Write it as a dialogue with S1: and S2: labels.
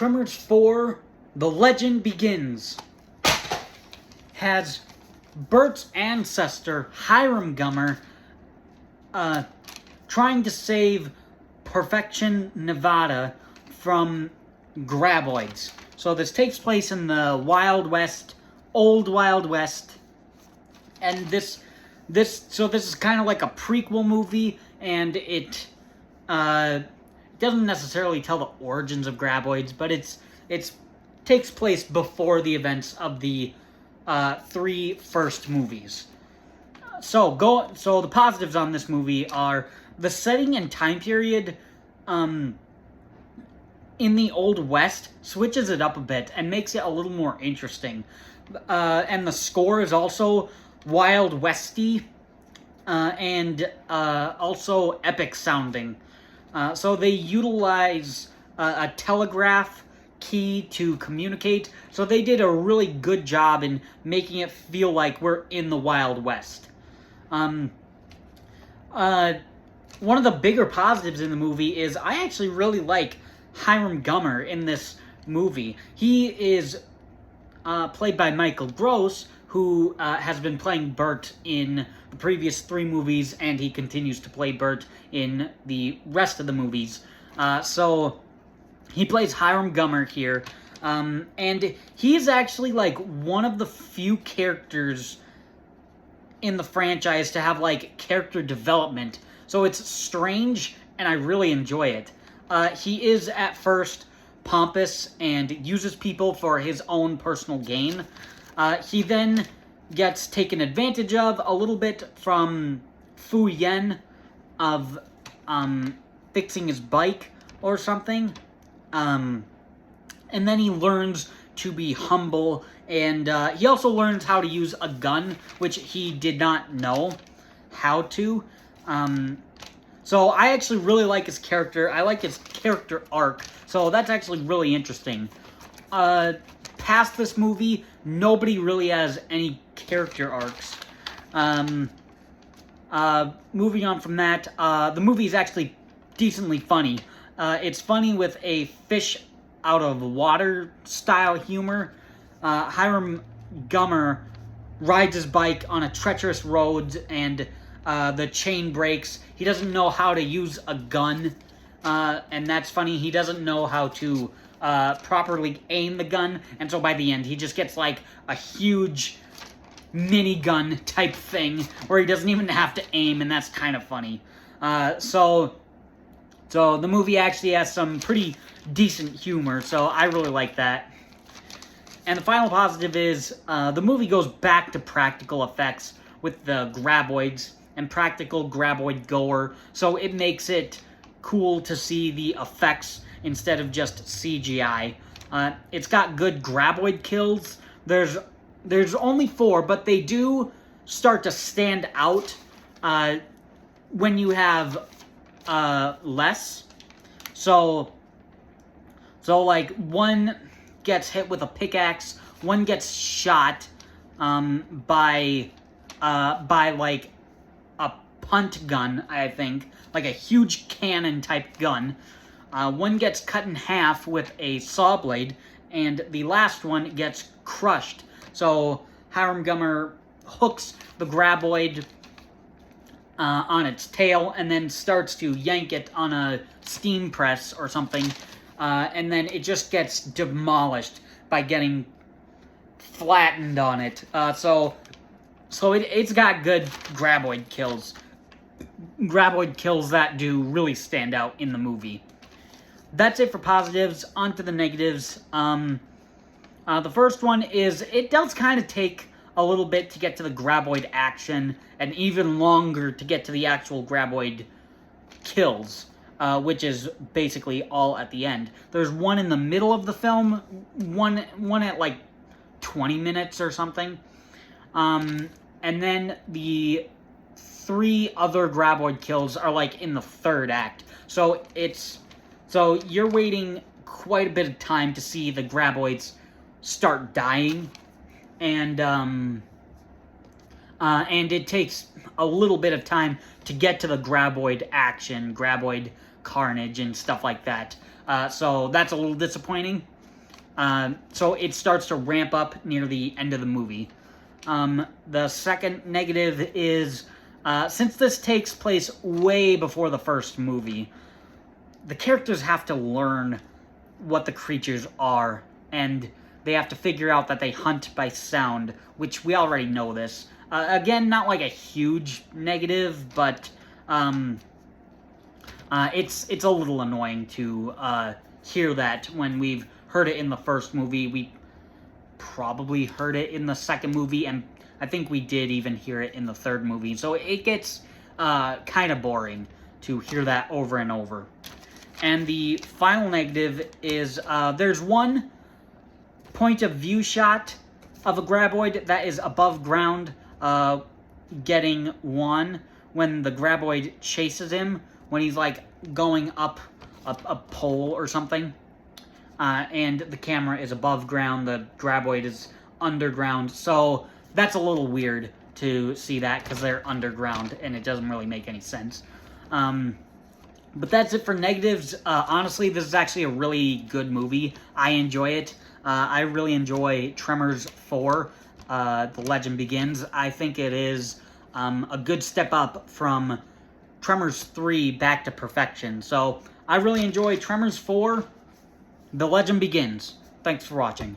S1: Tremors 4, The Legend Begins, has Bert's ancestor, Hiram Gummer, trying to save Perfection, Nevada from graboids. So this takes place in the Wild West, Old Wild West, and this is kind of like a prequel movie, and it doesn't necessarily tell the origins of graboids, but it's takes place before the events of the 3 first movies. So the positives on this movie are the setting and time period in the Old West switches it up a bit and makes it a little more interesting. And the score is also Wild Westy and also epic sounding. So they utilize a telegraph key to communicate. So they did a really good job in making it feel like we're in the Wild West. One of the bigger positives in the movie is I actually really like Hiram Gummer in this movie. He is played by Michael Gross, who has been playing Bert in the previous 3 movies, and he continues to play Bert in the rest of the movies. So he plays Hiram Gummer here, and he is actually like one of the few characters in the franchise to have like character development. So it's strange, and I really enjoy it. He is at first pompous and uses people for his own personal gain. He then gets taken advantage of a little bit from Fu Yen of fixing his bike or something. And then he learns to be humble, and he also learns how to use a gun, which he did not know how to. So I actually really like his character. I like his character arc, so that's actually really interesting. Past this movie, nobody really has any character arcs. Moving on from that, the movie is actually decently funny. It's funny with a fish out of water style humor. Hiram Gummer rides his bike on a treacherous road, and the chain breaks. He doesn't know how to use a gun, and that's funny. He doesn't know how to properly aim the gun, and so by the end, he just gets like a huge minigun type thing where he doesn't even have to aim, and that's kind of funny. So the movie actually has some pretty decent humor, so I really like that. And the final positive is the movie goes back to practical effects with the graboids and practical graboid gore, so it makes it cool to see the effects instead of just CGI. It's got good graboid kills. There's only 4, but they do start to stand out when you have less. So like one gets hit with a pickaxe, one gets shot by like a punt gun, I think, like a huge cannon type gun. One gets cut in half with a saw blade, and the last one gets crushed. So Hiram Gummer hooks the graboid on its tail and then starts to yank it on a steam press or something, and then it just gets demolished by getting flattened on it. So it's got good graboid kills. Graboid kills that do really stand out in the movie. That's it for positives. On to the negatives. The first one is it does kind of take a little bit to get to the graboid action, and even longer to get to the actual graboid kills, which is basically all at the end. There's one in the middle of the film, one at like 20 minutes or something, and then the 3 other graboid kills are like in the 3rd act. So you're waiting quite a bit of time to see the graboids start dying, and it takes a little bit of time to get to the graboid action, graboid carnage and stuff like that. So that's a little disappointing. So it starts to ramp up near the end of the movie. The second negative is, since this takes place way before the first movie, the characters have to learn what the creatures are, and they have to figure out that they hunt by sound, which we already know this. Again, not like a huge negative, but it's a little annoying to hear that when we've heard it in the first movie. We probably heard it in the second movie, and I think we did even hear it in the third movie. So it gets kind of boring to hear that over and over. And the final negative is there's one point of view shot of a graboid that is above ground, getting one when the graboid chases him, when he's like going up a pole or something. And the camera is above ground, the graboid is underground. So that's a little weird to see that, because they're underground, and it doesn't really make any sense. But that's it for negatives. Honestly, this is actually a really good movie. I enjoy it. I really enjoy Tremors 4, The Legend Begins. I think it is a good step up from Tremors 3 back to perfection. So I really enjoy Tremors 4, The Legend Begins. Thanks for watching.